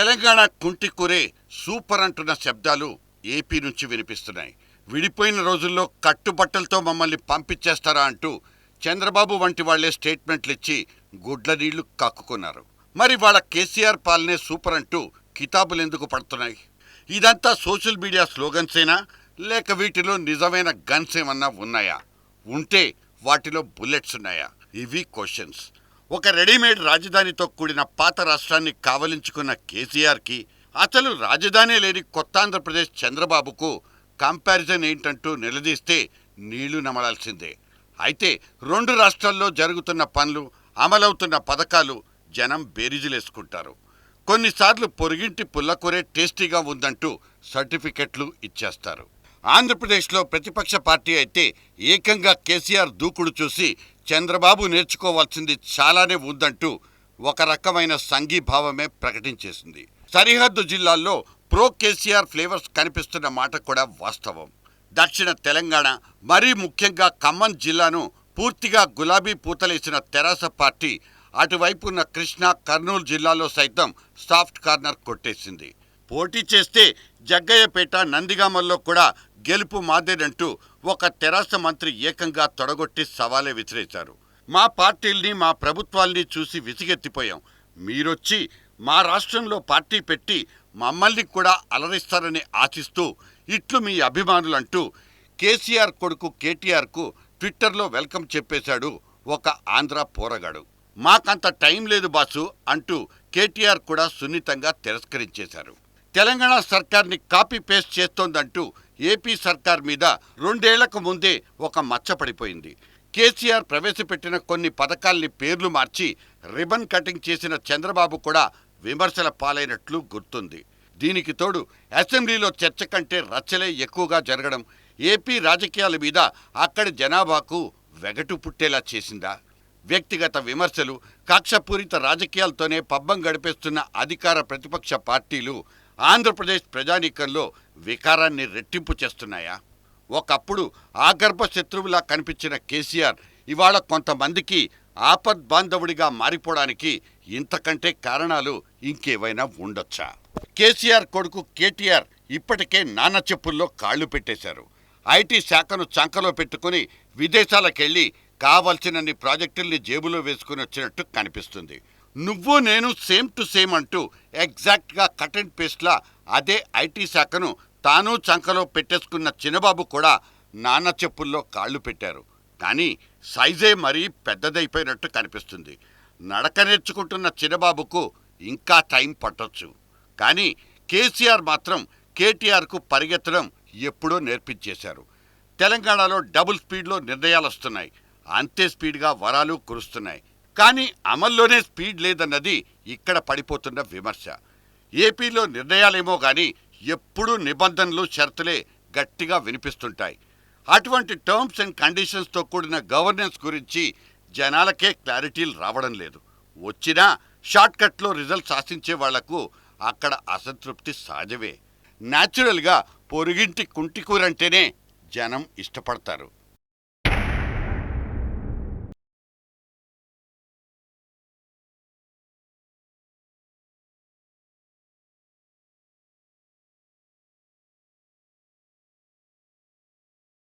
Telangana కుంటికూరే super అంటున్న శబ్దాలు AP నుంచి వినిపిస్తున్నాయి. విడిపోయిన రోజుల్లో కట్టుబట్టలతో మమ్మల్ని పంపించేస్తారా అంటూ చంద్రబాబు వంటి వాళ్లే స్టేట్మెంట్లు ఇచ్చి గుడ్ల నీళ్లు కక్కుకున్నారు. మరి వాళ్ళ కేసీఆర్ పాలనే సూపర్ అంటూ కితాబులెందుకు పడుతున్నాయి? ఇదంతా సోషల్ మీడియా స్లోగన్సేనా, లేక వీటిలో నిజమైన గన్స్ ఏమన్నా ఉన్నాయా? ఉంటే వాటిలో బుల్లెట్స్ ఉన్నాయా? ఇవి క్వశ్చన్స్. ఒక రెడీమేడ్ రాజధానితో కూడిన పాత రాష్ట్రాన్ని కావలించుకున్న కేసీఆర్కి, అసలు రాజధాని లేని కొత్త ఆంధ్రప్రదేశ్ చంద్రబాబుకు కంపారిజన్ ఏంటంటూ నిలదీస్తే నీళ్లు నమలాల్సిందే. అయితే రెండు రాష్ట్రాల్లో జరుగుతున్న పనులు, అమలవుతున్న పథకాలు జనం బేరీజులేసుకుంటారు. కొన్నిసార్లు పొరుగింటి పుల్లకూరే టేస్టీగా ఉందంటూ సర్టిఫికెట్లు ఇచ్చేస్తారు. ఆంధ్రప్రదేశ్లో ప్రతిపక్ష పార్టీ అయితే ఏకంగా కేసీఆర్ దూకుడు చూసి చంద్రబాబు నేర్చుకోవాల్సింది చాలానే ఉందంటూ ఒక రకమైన సంఘీభావమే ప్రకటించేసింది. సరిహద్దు జిల్లాల్లో ప్రో కేసీఆర్ ఫ్లేవర్స్ కనిపిస్తున్న మాట కూడా వాస్తవం. దక్షిణ తెలంగాణ, మరీ ముఖ్యంగా ఖమ్మం జిల్లాను పూర్తిగా గులాబీ పూతలేసిన తెరాస పార్టీ అటువైపు ఉన్న కృష్ణా, కర్నూలు జిల్లాలో సైతం సాఫ్ట్ కార్నర్ కొట్టేసింది. పోటీ చేస్తే జగ్గయ్యపేట, నందిగామల్లో కూడా గెలుపు మాదేనంటూ ఒక తెరాస మంత్రి ఏకంగా తొడగొట్టి సవాలే విసిరేశారు. మా పార్టీల్ని, మా ప్రభుత్వాల్ని చూసి విసిగెత్తిపోయాం. మీరొచ్చి మా రాష్ట్రంలో పార్టీ పెట్టి మమ్మల్ని కూడా అలరిస్తారని ఆశిస్తూ ఇట్లు మీ అభిమానులంటూ కేసీఆర్ కొడుకు కేటీఆర్కు ట్విట్టర్లో వెల్కమ్ చెప్పేశాడు ఒక ఆంధ్ర పోరగాడు. మాకంత టైం లేదు బాసు అంటూ కేటీఆర్ కూడా సున్నితంగా తిరస్కరించేశారు. తెలంగాణ సర్కార్ని కాపీ పేస్ట్ చేస్తోందంటూ ఏపీ సర్కార్ మీద 2 ఏళ్లకు ముందే ఒక మచ్చ పడిపోయింది. కేసీఆర్ ప్రవేశపెట్టిన కొన్ని పథకాల్ని పేర్లు మార్చి రిబన్ కటింగ్ చేసిన చంద్రబాబు కూడా విమర్శల పాలైనట్లు గుర్తుంది. దీనికి తోడు అసెంబ్లీలో చర్చ కంటే రచ్చలే ఎక్కువగా జరగడం ఏపీ రాజకీయాల మీద అక్కడి జనాభాకు వెగటు పుట్టేలా చేసిందా? వ్యక్తిగత విమర్శలు, కక్షపూరిత రాజకీయాలతోనే పబ్బం గడిపేస్తున్న అధికార ప్రతిపక్ష పార్టీలు ఆంధ్రప్రదేశ్ ప్రజానీకంలో వికారాన్ని రెట్టింపు చేస్తున్నాయా? ఒకప్పుడు ఆగర్భ శత్రువులా కనిపించిన కేసీఆర్ ఇవాళ కొంతమందికి ఆపద్బాంధవుడిగా మారిపోవడానికి ఇంతకంటే కారణాలు ఇంకేవైనా ఉండొచ్చా? కేసీఆర్ కొడుకు కేటీఆర్ ఇప్పటికే నాన్న చెప్పుల్లో కాళ్లు పెట్టేశారు. ఐటీ శాఖను చంకలో పెట్టుకుని విదేశాలకెళ్లి కావలసినన్ని ప్రాజెక్టుల్ని జేబులో వేసుకుని వచ్చినట్టు కనిపిస్తుంది. నువ్వు నేను సేమ్ టు సేమ్ అంటూ ఎగ్జాక్ట్గా కట్ అండ్ పేస్ట్లా అదే ఐటీ శాఖను తాను చంకలో పెట్టేసుకున్న చిన్నబాబు కూడా నాన్న చెప్పుల్లో కాళ్లు పెట్టారు. కానీ సైజే మరీ పెద్దదైపోయినట్టు కనిపిస్తుంది. నడక నేర్చుకుంటున్న చిన్నబాబుకు ఇంకా టైం పట్టొచ్చు. కానీ కేసీఆర్ మాత్రం కేటీఆర్కు పరిగెత్తడం ఎప్పుడో నేర్పించేశారు. తెలంగాణలో డబుల్ స్పీడ్లో నిర్ణయాలు వస్తున్నాయి, అంతే స్పీడ్గా వరాలు కురుస్తున్నాయి. కానీ అమల్లోనే స్పీడ్ లేదన్నది ఇక్కడ పడిపోతున్న విమర్శ. ఏపీలో నిర్ణయాలేమో కానీ ఎప్పుడూ నిబంధనలు, షరతులే గట్టిగా వినిపిస్తుంటాయి. అటువంటి టర్మ్స్ అండ్ కండిషన్స్తో కూడిన గవర్నెన్స్ గురించి జనాలకే క్లారిటీలు రావడం లేదు. వచ్చినా షార్ట్కట్లో రిజల్ట్స్ ఆశించే వాళ్లకు అక్కడ అసంతృప్తి సహజమే. న్యాచురల్గా పొరుగింటి కుంటికూరంటేనే జనం ఇష్టపడతారు.